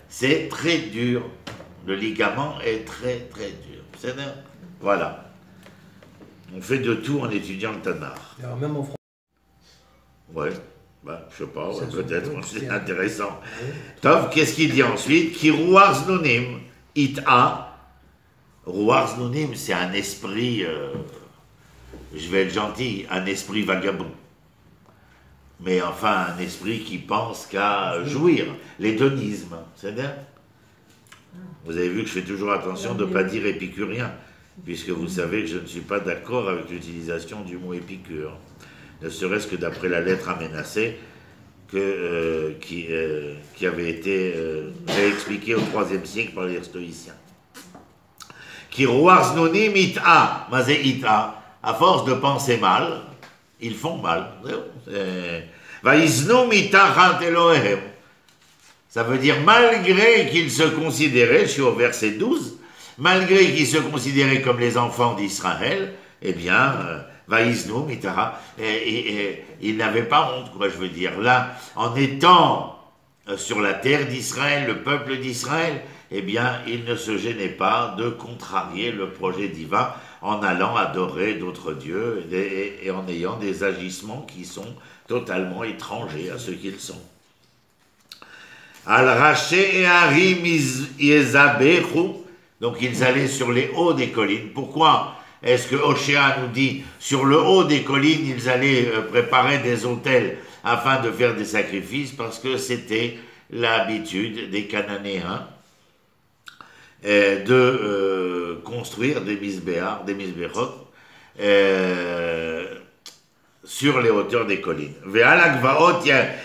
c'est très dur. Le ligament est très très dur. Voilà. On fait de tout en étudiant le Tanakh. Alors même en France. Ouais, bah, je sais pas, ouais, peut-être, c'est hein. intéressant. Oui. Tov, qu'est-ce qu'il dit ensuite? Ki ruach znonim it'a. Ruach znonim, c'est un esprit, je vais être gentil, un esprit vagabond. Mais enfin, un esprit qui pense qu'à jouir, l'hédonisme, c'est bien. Vous avez vu que je fais toujours attention de ne pas dire épicurien, puisque vous savez que je ne suis pas d'accord avec l'utilisation du mot épicure, ne serait-ce que d'après la lettre à Ménassé, qui avait été réexpliquée au IIIe siècle par les stoïciens. Qui roarznonim it'a, mazé it'a, à force de penser mal, ils font mal. Vaiznom it'a Elohem. Ça veut dire, malgré qu'ils se considéraient, je suis au verset 12, malgré qu'ils se considéraient comme les enfants d'Israël, eh bien, Vaiznom it'a, ils n'avaient pas honte, quoi, je veux dire. Là, en étant sur la terre d'Israël, le peuple d'Israël, eh bien, ils ne se gênaient pas de contrarier le projet divin en allant adorer d'autres dieux et en ayant des agissements qui sont totalement étrangers à ce qu'ils sont. Al-Raché et Harim Yezabechu, donc ils allaient sur les hauts des collines. Pourquoi est-ce que Oshéa nous dit sur le haut des collines, ils allaient préparer des autels afin de faire des sacrifices? Parce que c'était l'habitude des Cananéens de construire des misbéars, des misbérot, sur les hauteurs des collines. Ve'alakvaot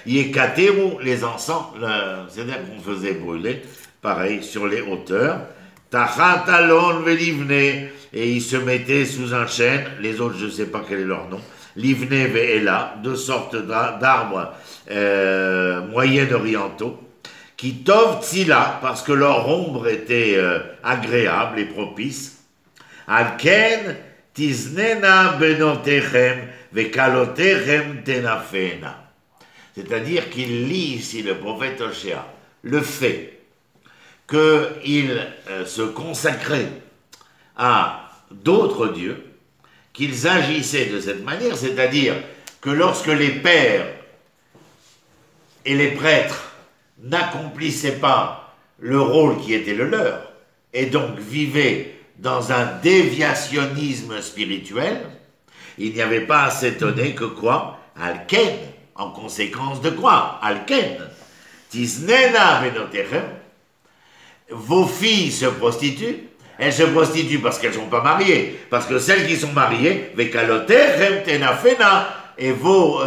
yekateru, les encens, c'est-à-dire qu'on faisait brûler, pareil, sur les hauteurs. Tachat alon ve'livne, et ils se mettaient sous un chêne, les autres je ne sais pas quel est leur nom, livne ve'ela, deux sortes d'arbres moyen-orientaux, qui tov tzila, parce que leur ombre était agréable et propice. Alken tiznena benotechem vekalotechem tenafena. C'est-à-dire qu'il lit ici le prophète Oshéa le fait qu'ils se consacraient à d'autres dieux, qu'ils agissaient de cette manière, c'est-à-dire que lorsque les pères et les prêtres n'accomplissaient pas le rôle qui était le leur, et donc vivaient dans un déviationnisme spirituel, il n'y avait pas à s'étonner que quoi? Alken, en conséquence de quoi? Alken, tisnena benotechem, vos filles se prostituent, elles se prostituent parce qu'elles ne sont pas mariées, parce que celles qui sont mariées, vekalotechem tenafena, et vos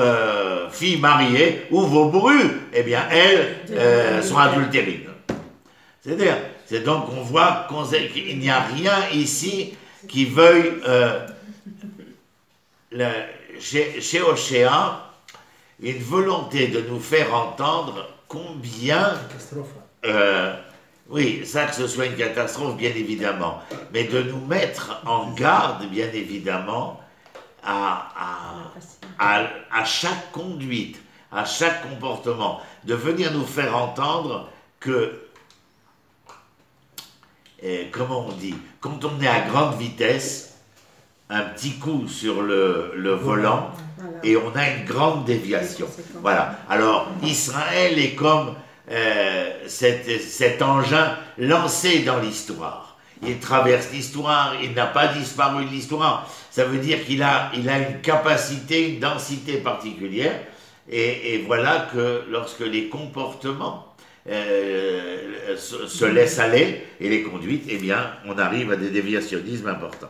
filles mariées ou vos brus, eh bien, elles sont adultérines. C'est-à-dire, c'est donc qu'on voit qu'il n'y a rien ici qui veuille, chez Oshéa, une volonté de nous faire entendre combien, oui, ça que ce soit une catastrophe, bien évidemment, mais de nous mettre en garde, bien évidemment, à chaque conduite, à chaque comportement, de venir nous faire entendre que, comment on dit, quand on est à grande vitesse, un petit coup sur le volant, voilà, et on a une grande déviation. Voilà. Alors, Israël est comme cet engin lancé dans l'histoire. Il traverse l'histoire, il n'a pas disparu de l'histoire. Ça veut dire qu'il a une capacité, une densité particulière. Et voilà que lorsque les comportements se laissent aller, et les conduites, eh bien, on arrive à des déviationnismes importants.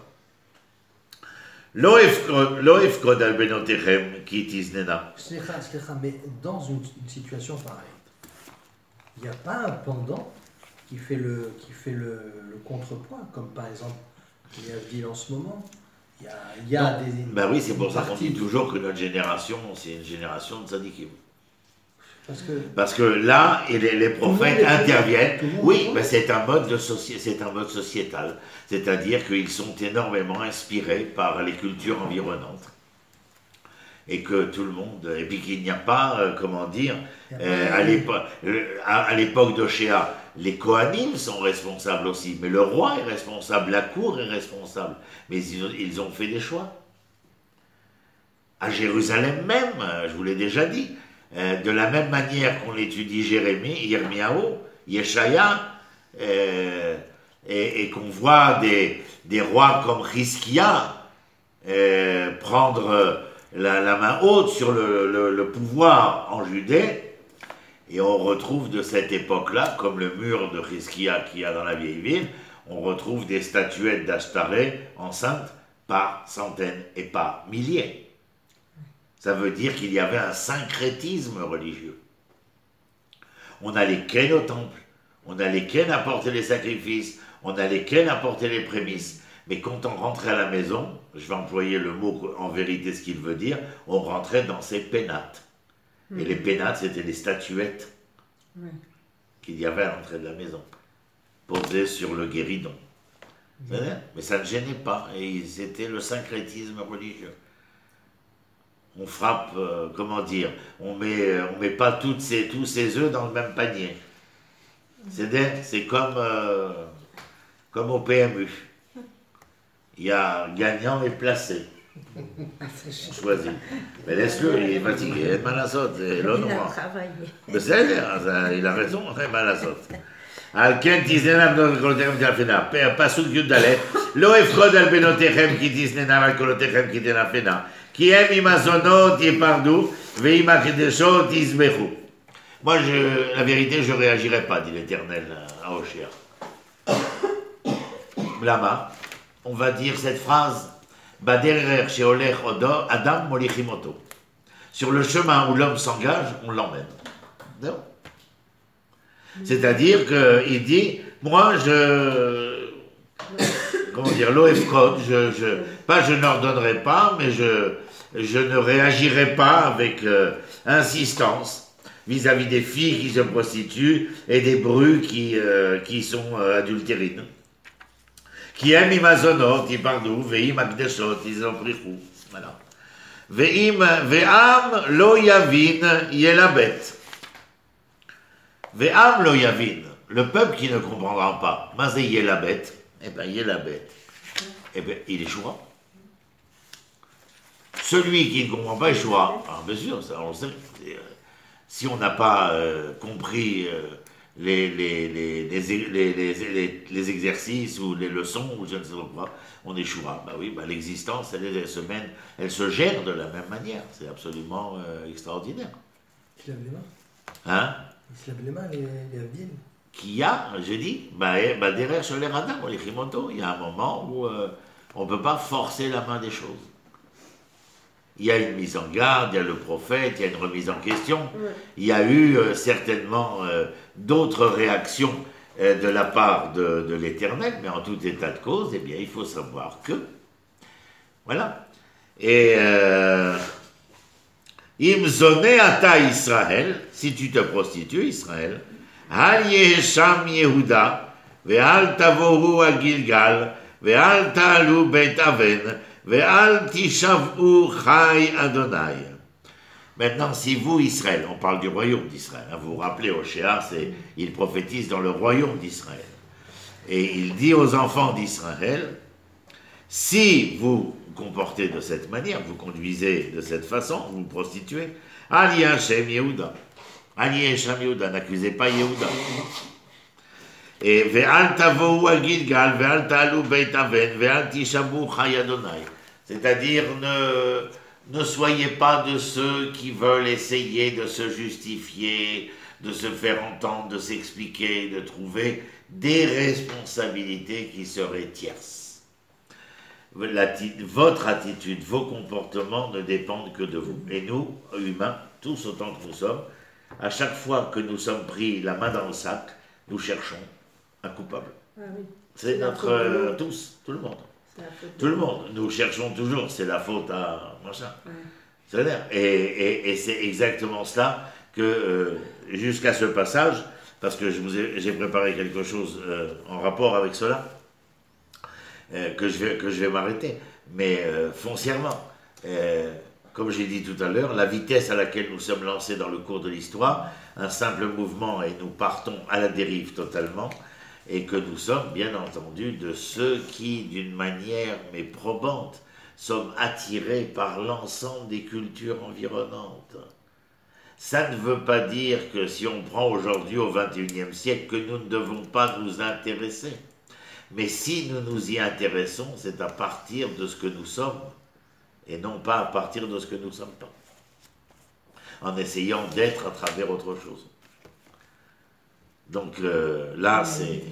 Lo efkod al benotechem ki tiznena. Mais dans une situation pareille, il n'y a pas un pendant qui fait le contrepoids, comme par exemple il y a dit en ce moment. Il y a des... Ben oui, c'est pour ça qu'on dit toujours que notre génération, c'est une génération de tzadikim. Parce que là, les prophètes interviennent. Oui, mais c'est un mode sociétal. C'est-à-dire qu'ils sont énormément inspirés par les cultures environnantes. et que tout le monde, et puis qu'il n'y a pas, comment dire, Il y a pas- à l'époque d'Oshéa, les Kohanim sont responsables aussi, mais le roi est responsable, la cour est responsable, mais ils ont fait des choix. À Jérusalem même, je vous l'ai déjà dit, de la même manière qu'on étudie Jérémie, Yirmiyahu, Yeshaya, et qu'on voit des rois comme Chizkia prendre la main haute sur le pouvoir en Judée, et on retrouve de cette époque-là, comme le mur de Chizkia qu'il y a dans la vieille ville, on retrouve des statuettes d'Ashtaré enceintes par centaines et par milliers. Ça veut dire qu'il y avait un syncrétisme religieux. On allait ken au temple, on allait ken apporter les sacrifices, on allait ken apporter les prémices. Mais quand on rentrait à la maison, je vais employer le mot en vérité ce qu'il veut dire, on rentrait dans ses pénates. Et les pénates, c'était les statuettes qu'il y avait à l'entrée de la maison, posées sur le guéridon. Mais ça ne gênait pas, et c'était le syncrétisme religieux. On frappe, comment dire, on met pas tous ces œufs dans le même panier. C'est comme au PMU. Il y a gagnant et placé. On choisit. Mais laisse-le, il est fatigué, il est malasot, c'est l'autre. Il a travaillé. Mais c'est il a raison, c'est malasot. על כן תזננה בנותיכם תנפנה, פסוק י"ד, לא אפקוד על בנותיכם כי תזננה ועל קולותיכם כי תנפנה, כי הם עם הזונות ייפרדו ועם הקדשות יזבחו. Moi, la vérité, je ne réagirai pas, dit l'Éternel à Oshéa. Lama, on va dire cette phrase, Baderer sheolech adam molichim oto. Sur le chemin où l'homme s'engage, on l'emmène. Non. C'est-à-dire qu'il dit, moi comment dire, l'OFCOD, pas je n'ordonnerai pas, mais je ne réagirai pas avec insistance vis-à-vis des filles qui se prostituent et des brus qui sont adultérines. Qui aiment imazonot, ipardou, veim akdeshot, izoprichou. Voilà. Ve'am lo yavin yelabet. Ve'am lo yavin, le peuple qui ne comprendra pas, mazé yelabet, eh bien yelabet, eh bien il échouera. Celui qui ne comprend pas échouera. Alors bien sûr, ça, on le sait. Si on n'a pas compris les exercices ou les leçons, ou je ne sais pas quoi, on échouera. Bah oui, bah l'existence, elle se gère de la même manière. C'est absolument extraordinaire. Il se lève les mains. Hein? Il se lève les mains, les Avdil. Qui a, je dis, derrière sur les radars, il y a un moment où on ne peut pas forcer la main des choses. Il y a une mise en garde, il y a le prophète, il y a une remise en question. Il y a eu certainement d'autres réactions de la part de l'Éternel, mais en tout état de cause, eh bien, il faut savoir que, voilà. Et Imzoné ata Israël, si tu te prostitues, Israël, Hal yesham Yehuda, ve'al tavohu a Gilgal, ve'al ta'alu beit aven, ve'al tishav'u chai Adonai. Maintenant, si vous, Israël, on parle du royaume d'Israël, hein, vous vous rappelez, Oshéa, il prophétise dans le royaume d'Israël. Et il dit aux enfants d'Israël, si vous comportez de cette manière, vous conduisez de cette façon, vous prostituez, Ali Hashem Yehuda. Ali Hashem Yehuda, n'accusez pas Yehuda. Et ve'al tavohu a Gilgal, ve'al ta'alu beit aven, ve'al tishabu chai Adonai. C'est-à-dire, ne soyez pas de ceux qui veulent essayer de se justifier, de se faire entendre, de s'expliquer, de trouver des responsabilités qui seraient tierces. Votre attitude, vos comportements ne dépendent que de vous. Et nous, humains, tous autant que nous sommes, à chaque fois que nous sommes pris la main dans le sac, nous cherchons un coupable. Ah oui. C'est notre... tous, tout le monde. Tout le monde, nous cherchons toujours, c'est la faute à machin. Ouais. C'est-à-dire, et c'est exactement cela que, jusqu'à ce passage, parce que j'ai préparé quelque chose en rapport avec cela, que je vais m'arrêter, mais foncièrement, comme j'ai dit tout à l'heure, la vitesse à laquelle nous sommes lancés dans le cours de l'histoire, un simple mouvement et nous partons à la dérive totalement, et que nous sommes bien entendu de ceux qui, d'une manière mais probante, sommes attirés par l'ensemble des cultures environnantes. Ça ne veut pas dire que si on prend aujourd'hui au XXIe siècle, que nous ne devons pas nous intéresser. Mais si nous nous y intéressons, c'est à partir de ce que nous sommes, et non pas à partir de ce que nous ne sommes pas. En essayant d'être à travers autre chose. Donc là, c'est...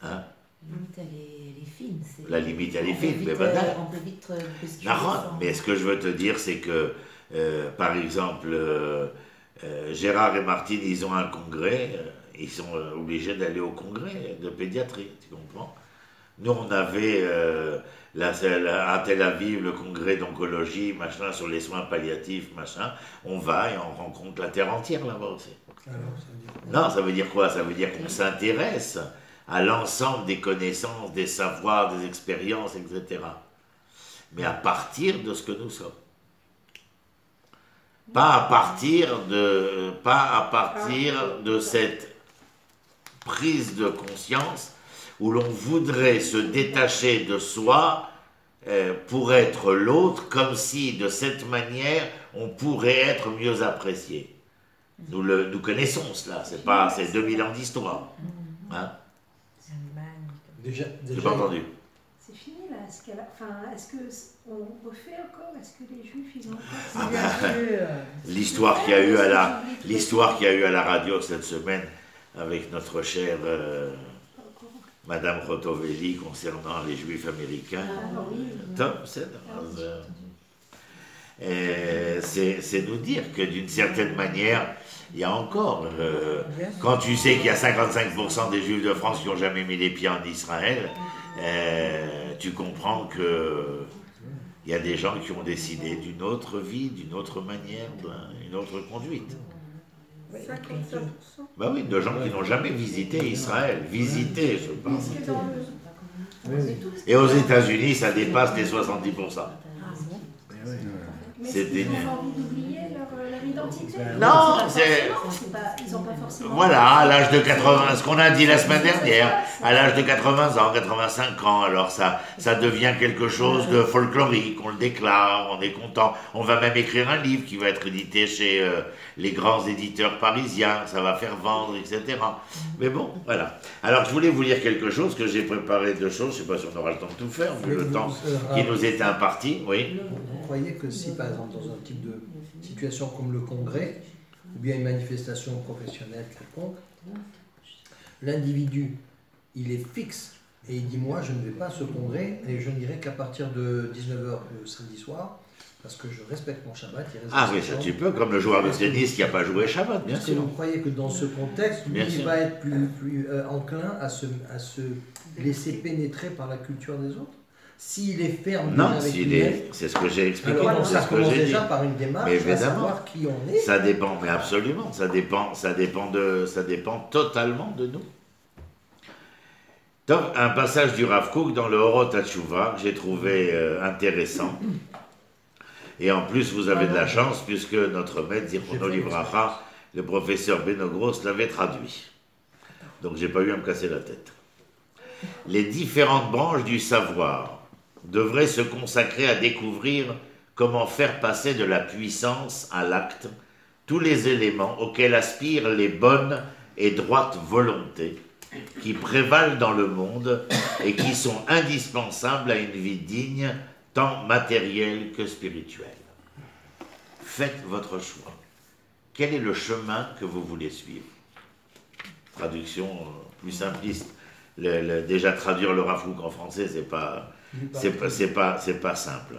Hein? La limite, elle est fine. La limite, elle est fine, mais on peut vite mais ce que je veux te dire, c'est que, par exemple, Gérard et Martine, ils ont un congrès, ils sont obligés d'aller au congrès de pédiatrie, tu comprends? Nous, on avait à Tel Aviv le congrès d'oncologie, machin, sur les soins palliatifs, machin. On va et on rencontre la terre entière là-bas aussi. Alors, ça veut dire quoi? Non, ça veut dire quoi? Ça veut dire qu'on s'intéresse à l'ensemble des connaissances, des savoirs, des expériences, etc. Mais à partir de ce que nous sommes. Pas à partir de cette prise de conscience où l'on voudrait se détacher de soi pour être l'autre, comme si de cette manière on pourrait être mieux apprécié. Nous connaissons cela, c'est 2000 ans d'histoire. Hein? Déjà, J'ai pas entendu. C'est fini là. Est-ce qu'on refait encore? Est-ce que les Juifs ils ont encore L'histoire qu'il y a eu à la radio cette semaine avec notre chère Madame Rotovelli concernant les Juifs américains. Tom, c'est nous dire que d'une certaine manière, il y a encore, quand tu sais qu'il y a 55% des Juifs de France qui n'ont jamais mis les pieds en Israël, tu comprends que il y a des gens qui ont décidé d'une autre vie, d'une autre manière, d'une autre conduite. 55%? Bah oui, de gens qui n'ont jamais visité Israël. Visité, je pense. Et aux États-Unis, ça dépasse les 70%. Mais ils ont envie d'oublier leur identité? Non, ils n'ont pas forcément... Voilà, à l'âge de 80, ce qu'on a dit la semaine dernière, à l'âge de 80 ans, 85 ans, alors ça devient quelque chose de folklorique, on le déclare, on est content. On va même écrire un livre qui va être édité chez les grands éditeurs parisiens, ça va faire vendre, etc. Mais bon, voilà. Alors je voulais vous lire quelque chose, que j'ai préparé deux choses, je ne sais pas si on aura le temps de tout faire, vu le temps qui nous était imparti, oui. Vous croyez que si, par exemple, dans un type de situation comme le congrès, ou bien une manifestation professionnelle quelconque, l'individu, il est fixe et il dit, moi, je ne vais pas à ce congrès et je n'irai qu'à partir de 19h le samedi soir, parce que je respecte mon Shabbat. Ah oui, ça tu peux, comme le joueur de tennis qui n'a pas joué Shabbat, bien sûr. Vous croyez que dans ce contexte, lui, il va être plus enclin à se laisser pénétrer par la culture des autres? S'il est ferme avec lui-même, c'est ce que j'ai expliqué. Alors ça commence déjà par une démarche à savoir qui on est. Ça dépend, mais absolument, ça dépend totalement de nous. Donc, un passage du Rav Kook dans le Orot HaTshuva que j'ai trouvé intéressant. Et en plus, vous avez de la chance, puisque notre maître, Zichrono Livracha, le professeur Benogros, l'avait traduit. Donc, j'ai pas eu à me casser la tête. Les différentes branches du savoir devraient se consacrer à découvrir comment faire passer de la puissance à l'acte tous les éléments auxquels aspirent les bonnes et droites volontés qui prévalent dans le monde et qui sont indispensables à une vie digne, tant matérielle que spirituelle. Faites votre choix. Quel est le chemin que vous voulez suivre? Traduction plus simpliste. Déjà traduire le Rav Kook en français, c'est pas simple.